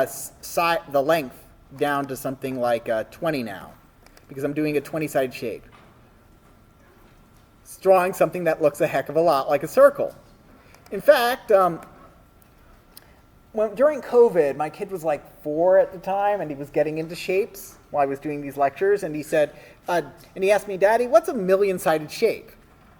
length down to something like 20 now, because I'm doing a 20-sided shape. It's drawing something that looks a heck of a lot like a circle. In fact, during COVID, my kid was like 4 at the time, and he was getting into shapes while I was doing these lectures, and he said, and he asked me, Daddy, what's a million-sided shape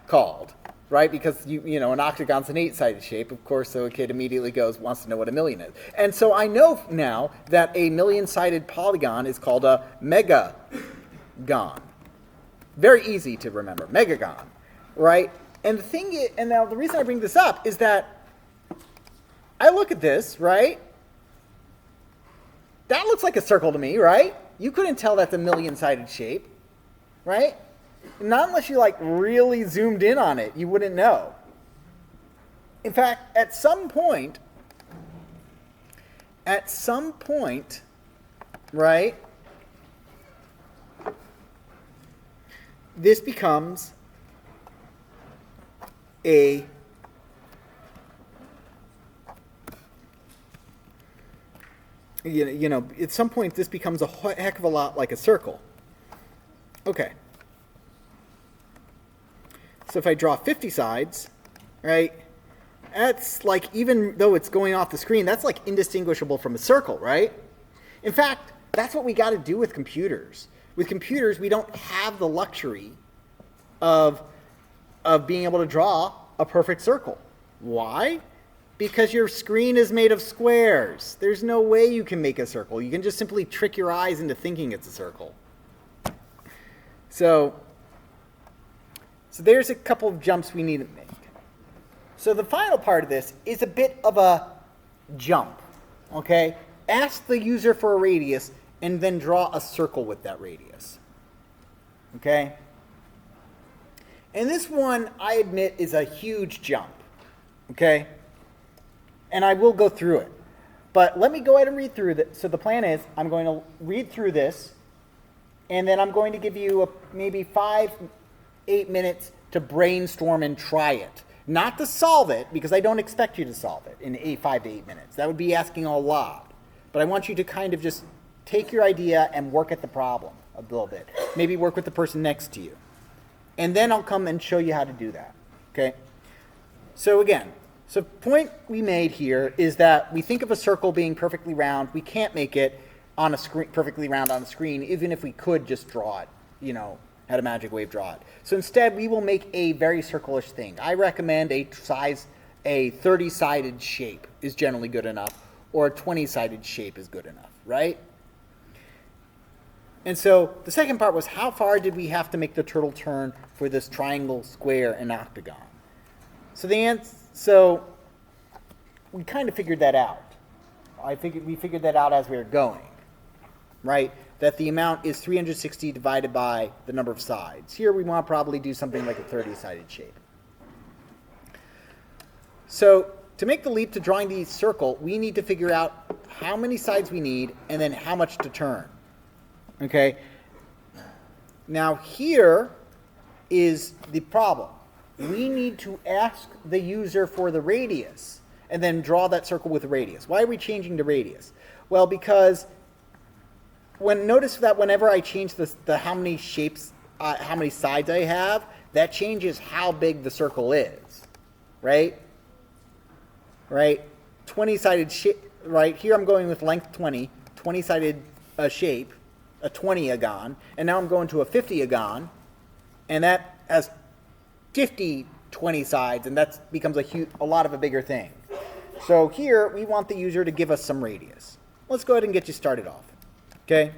called? Right? Because an octagon's an 8-sided shape, of course, so a kid immediately wants to know what a million is. And so I know now that a million-sided polygon is called a megagon. Very easy to remember, megagon, right? And now the reason I bring this up is that I look at this, right? That looks like a circle to me, right? You couldn't tell that's a million-sided shape, right? Not unless you really zoomed in on it, you wouldn't know. In fact, at some point, right, this becomes at some point this becomes a heck of a lot like a circle. Okay. So if I draw 50 sides, right, that's even though it's going off the screen, that's indistinguishable from a circle, right? In fact, that's what we got to do with computers. With computers, we don't have the luxury of being able to draw a perfect circle. Why? Because your screen is made of squares. There's no way you can make a circle. You can just simply trick your eyes into thinking it's a circle. So there's a couple of jumps we need to make. So the final part of this is a bit of a jump, okay? Ask the user for a radius and then draw a circle with that radius, okay? And this one, I admit, is a huge jump, okay? And I will go through it. But let me go ahead and read through this. So the plan is I'm going to read through this, and then I'm going to give you maybe 5-8 minutes to brainstorm and try it. Not to solve it, because I don't expect you to solve it in 5 to 8 minutes. That would be asking a lot. But I want you to kind of just take your idea and work at the problem a little bit. Maybe work with the person next to you. And then I'll come and show you how to do that. Okay? So again, the point we made here is that we think of a circle being perfectly round. We can't make it on a screen perfectly round on a screen, even if we could just draw it, had a magic wave draw it. So instead, we will make a very circle-ish thing. I recommend a 30-sided shape is generally good enough, or a 20-sided shape is good enough, right? And so the second part was, how far did we have to make the turtle turn for this triangle, square, and octagon? So we kind of figured that out. We figured that out as we were going, right? That the amount is 360 divided by the number of sides. Here we want to probably do something like a 30-sided shape. So to make the leap to drawing the circle, we need to figure out how many sides we need and then how much to turn. Okay? Now here is the problem. We need to ask the user for the radius and then draw that circle with the radius. Why are we changing the radius? Well, because notice that whenever I change the how many shapes, how many sides I have, that changes how big the circle is, right? Right? 20-sided shape, right? Here I'm going with length 20, 20-sided shape, a 20-agon, and now I'm going to a 50-agon, and that has 50 20 sides, and that becomes a lot of a bigger thing. So here we want the user to give us some radius. Let's go ahead and get you started off. Okay?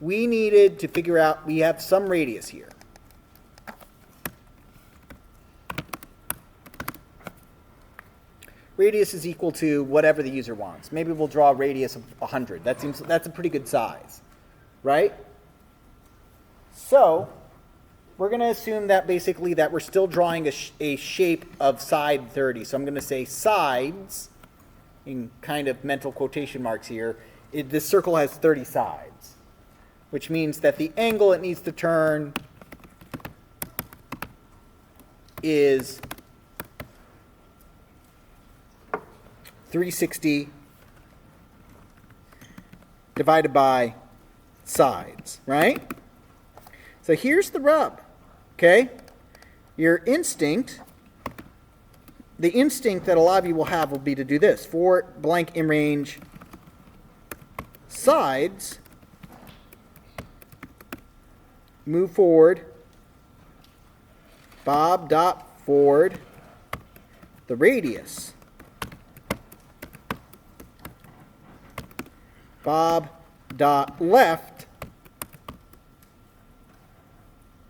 We needed to figure out, we have some radius here. Radius is equal to whatever the user wants. Maybe we'll draw a radius of 100. That's a pretty good size, right? So we're going to assume that basically that we're still drawing a shape of side 30. So I'm going to say sides, in kind of mental quotation marks here. This circle has 30 sides, which means that the angle it needs to turn is 360 divided by sides, right? So here's the rub, okay? Your instinct the instinct that a lot of you will have will be to do this. For blank in range sides, move forward, Bob dot forward, the radius, Bob dot left,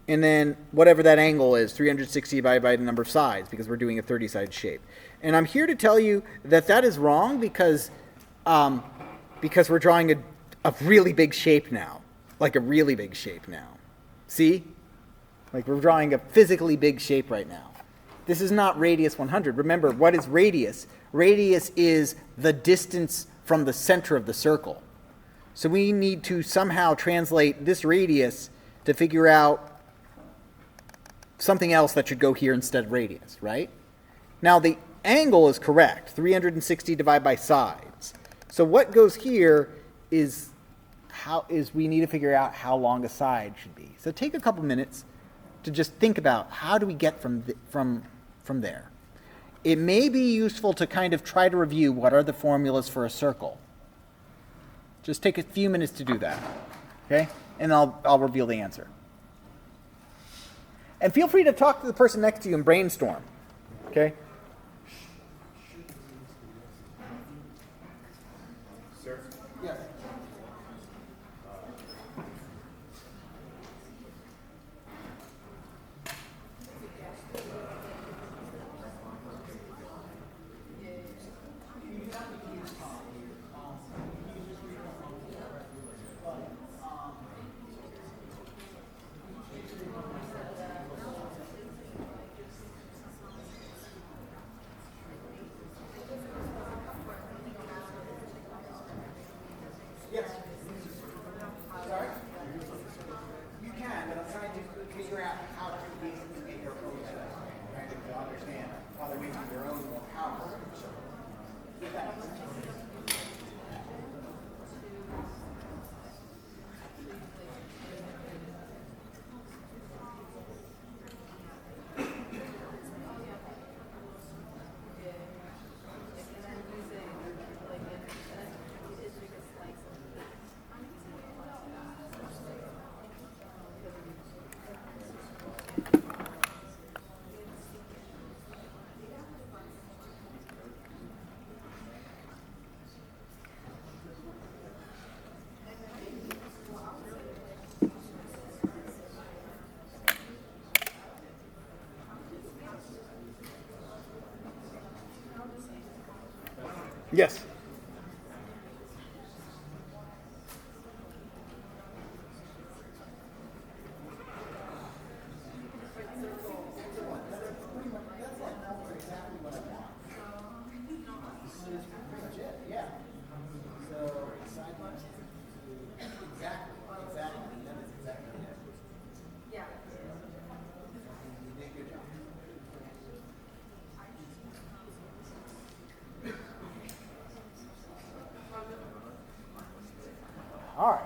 and then whatever that angle is, 360 divided by the number of sides, because we're doing a 30-sided shape. And I'm here to tell you that that is wrong because we're drawing a really big shape now, like a really big shape now. See? Like we're drawing a physically big shape right now. This is not radius 100. Remember, what is radius? Radius is the distance from the center of the circle. So we need to somehow translate this radius to figure out something else that should go here instead of radius, right? Now the angle is correct, 360 divided by sides. So what goes here is we need to figure out how long a side should be. So take a couple minutes to just think about how do we get from there. It may be useful to kind of try to review what are the formulas for a circle. Just take a few minutes to do that, okay? And I'll reveal the answer. And feel free to talk to the person next to you and brainstorm, okay? Sir? Yes. Yes. Sorry? You can, but I'm trying to figure out how to basically make their own set. Trying to understand how they're making their own more powerful. If that makes sense. Yes. All right.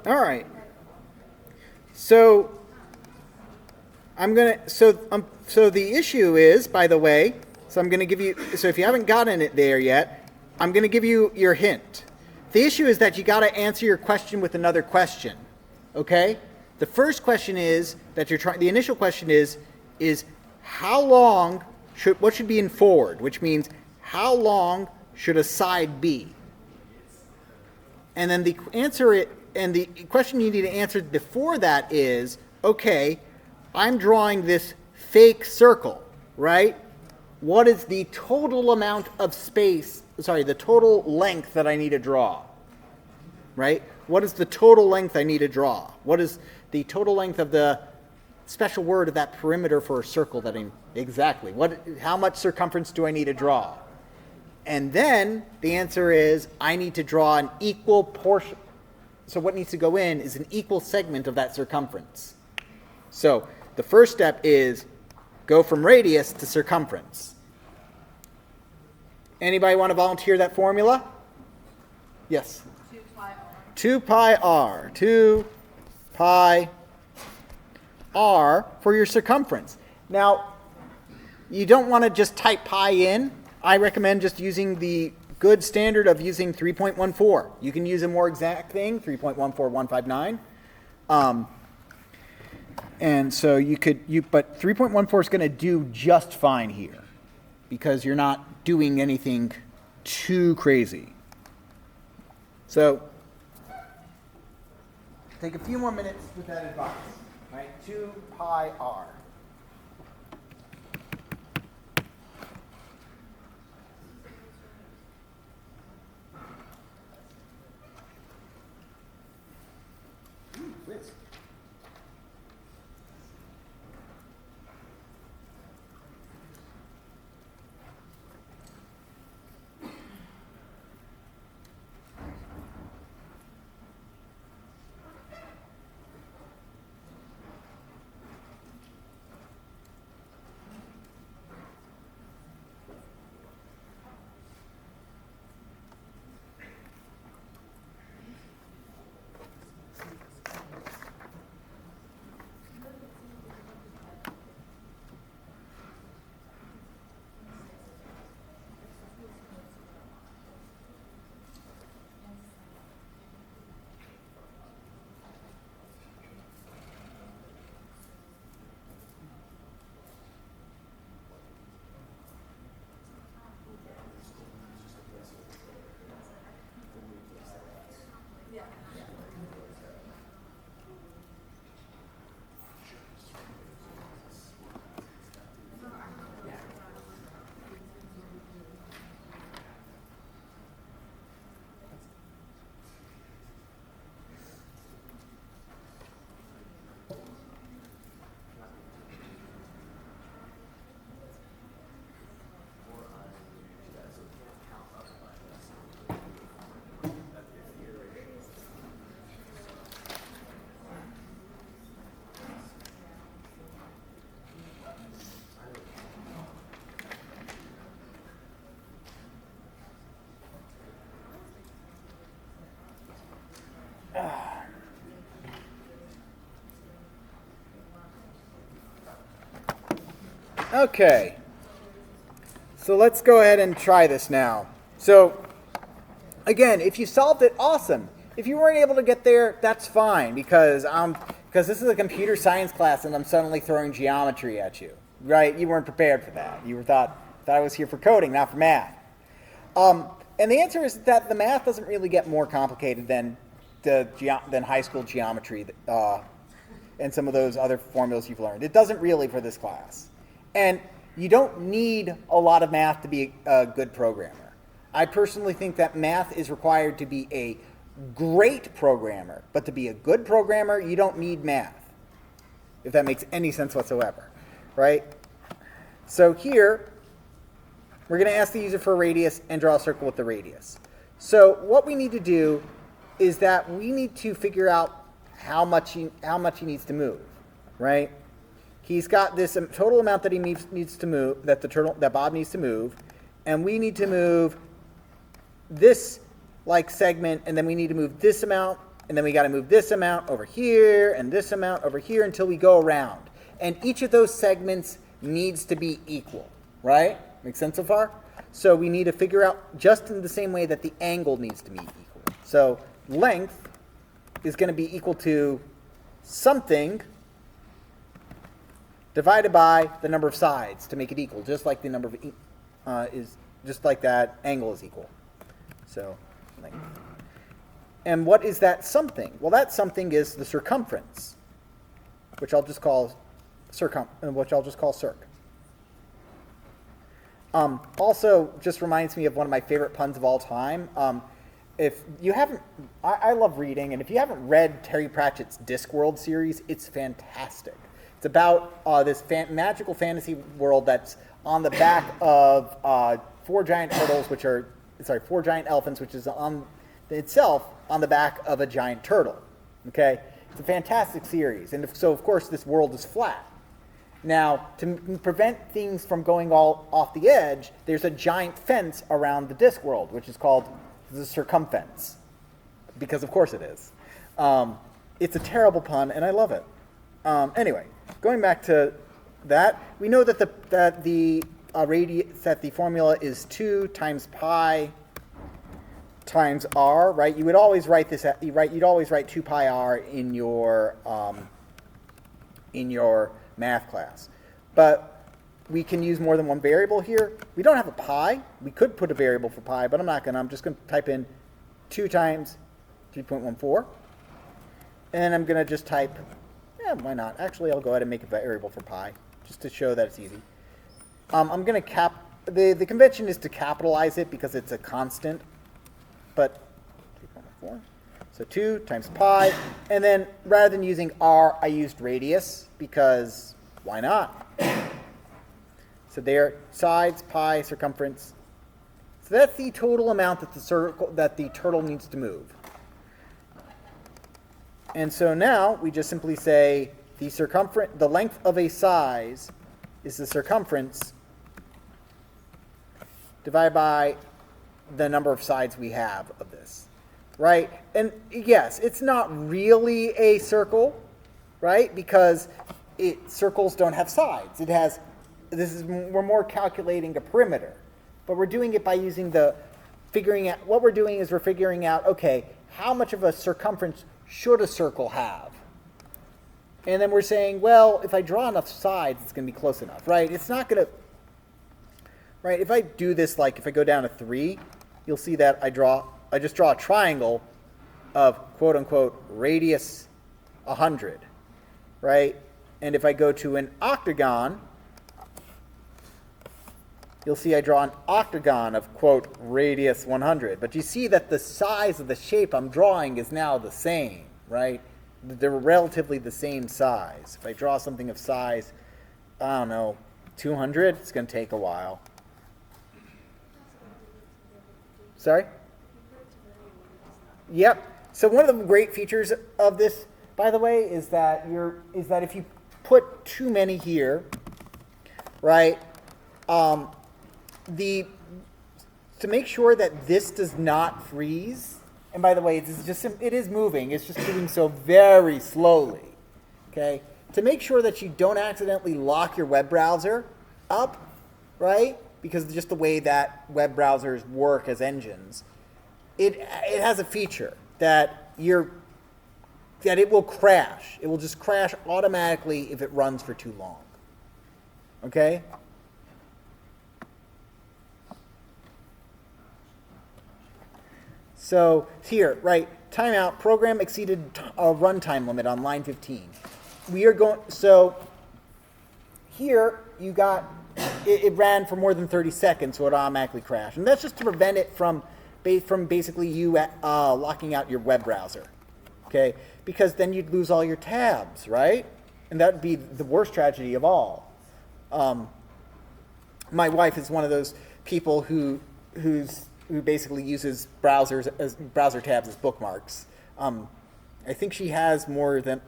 All right. So so the issue is, by the way, so I'm going to give you, so if you haven't gotten it there yet, I'm going to give you your hint. The issue is that you got to answer your question with another question. Okay? The first question is that the initial question is how long what should be in forward, which means how long should a side be? And then the question you need to answer before that is, okay, I'm drawing this fake circle, right? What is the total amount of the total length that I need to draw, right? What is the total length I need to draw? What is the total length of the special word of that perimeter for a circle exactly? How much circumference do I need to draw? And then the answer is I need to draw an equal portion. So what needs to go in is an equal segment of that circumference. So the first step is go from radius to circumference. Anybody want to volunteer that formula? Yes. 2 pi r. 2 pi r. 2 pi r for your circumference. Now, you don't want to just type pi in. I recommend just using the good standard of using 3.14. You can use a more exact thing, 3.14159. And so but 3.14 is going to do just fine here because you're not doing anything too crazy. So take a few more minutes with that advice, right? 2 pi r. Okay, so let's go ahead and try this now. So again, if you solved it, awesome. If you weren't able to get there, that's fine because this is a computer science class and I'm suddenly throwing geometry at you, right? You weren't prepared for that. You thought I was here for coding, not for math. And the answer is that the math doesn't really get more complicated than high school geometry and some of those other formulas you've learned. It doesn't really for this class. And you don't need a lot of math to be a good programmer. I personally think that math is required to be a great programmer, but to be a good programmer, you don't need math, if that makes any sense whatsoever, right? So here, we're going to ask the user for a radius and draw a circle with the radius. So what we need to do is that we need to figure out how much he needs to move, right? He's got this total amount that he needs to move, that Bob needs to move, and we need to move this segment, and then we need to move this amount, and then we got to move this amount over here, and this amount over here until we go around. And each of those segments needs to be equal, right? Make sense so far? So we need to figure out just in the same way that the angle needs to be equal. So length is going to be equal to something divided by the number of sides to make it equal, just like the number of just like that angle is equal. So length. And what is that something? Well, that something is the circumference, which I'll just call circ. Also, just reminds me of one of my favorite puns of all time. If you haven't, I love reading, and if you haven't read Terry Pratchett's Discworld series, it's fantastic. It's about this magical fantasy world that's on the back of four giant elephants, which is on itself on the back of a giant turtle. Okay, it's a fantastic series, and so of course this world is flat. Now, to prevent things from going all off the edge, there's a giant fence around the Discworld, which is called the circumfence. because of course it is. It's a terrible pun, and I love it. Anyway, going back to that, we know that the formula is 2 times pi times r, right? You would always write this. You'd always write 2 pi r in your math class, but we can use more than one variable here. We don't have a pi. We could put a variable for pi, but I'm not going to. I'm just going to type in 2 times 3.14. And I'm going to just type, why not? Actually, I'll go ahead and make a variable for pi, just to show that it's easy. I'm going to the convention is to capitalize it because it's a constant, but 3.14. So 2 times pi, and then rather than using r, I used radius, because why not? So there, sides, pi, circumference. So that's the total amount that the turtle needs to move. And so now we just simply say the length of a size is the circumference divided by the number of sides we have of this, right? And yes, it's not really a circle, right? Because circles don't have sides. We're more calculating a perimeter, but we're doing it by using what we're doing is we're figuring out, okay, how much of a circumference should a circle have? And then we're saying, well, if I draw enough sides, it's going to be close enough, right? It's not going to, right? If I do this, like if I go down to 3, you'll see that I just draw a triangle of quote unquote radius 100, right? And if I go to an octagon, you'll see I draw an octagon of, quote, radius 100. But you see that the size of the shape I'm drawing is now the same, right? They're relatively the same size. If I draw something of size, I don't know, 200, it's going to take a while. Sorry? Yep. So one of the great features of this, by the way, is that if you put too many here, right, to make sure that this does not freeze, and by the way, it is moving. It's just moving so very slowly. Okay, to make sure that you don't accidentally lock your web browser up, right? Because just the way that web browsers work as engines, it has a feature that it will crash. It will just crash automatically if it runs for too long. Okay? So here, right, timeout, program exceeded a runtime limit on line 15. So here you got, it ran for more than 30 seconds, so it automatically crashed. And that's just to prevent it from basically you locking out your web browser, okay? Because then you'd lose all your tabs, right? And that would be the worst tragedy of all. My wife is one of those people who basically uses browser tabs as bookmarks. I think she has more than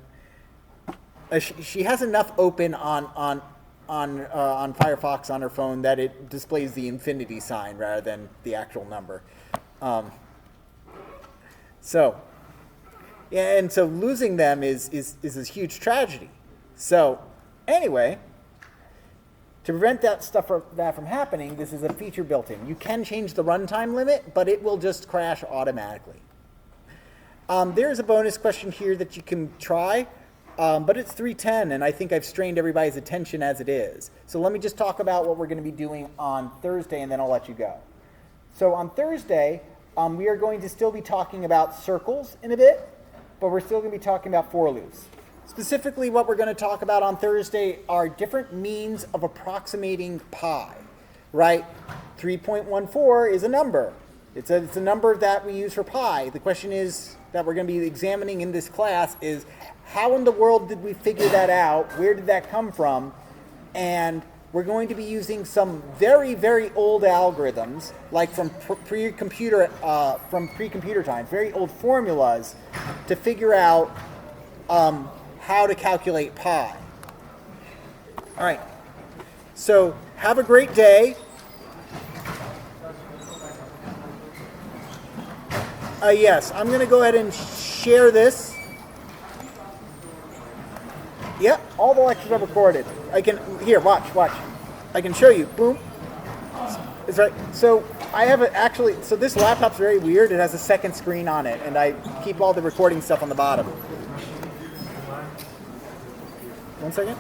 she has enough open on Firefox on her phone that it displays the infinity sign rather than the actual number. So losing them is a huge tragedy. So anyway, to prevent that from happening, this is a feature built in. You can change the runtime limit, but it will just crash automatically. There's a bonus question here that you can try, but it's 3:10, and I think I've strained everybody's attention as it is. So let me just talk about what we're going to be doing on Thursday, and then I'll let you go. So on Thursday, we are going to still be talking about circles in a bit, but we're still going to be talking about for loops. Specifically, what we're going to talk about on Thursday are different means of approximating pi, right? 3.14 is a number. It's a number that we use for pi. The question is that we're going to be examining in this class is how in the world did we figure that out? Where did that come from? And we're going to be using some very, very old algorithms, like from pre-computer times, very old formulas, to figure out how to calculate pi. All right. So have a great day. Yes, I'm going to go ahead and share this. Yep, all the lectures are recorded. I can, here, watch. I can show you. Boom. It's right. So I have actually, so this laptop's very weird. It has a second screen on it, and I keep all the recording stuff on the bottom. 1 second.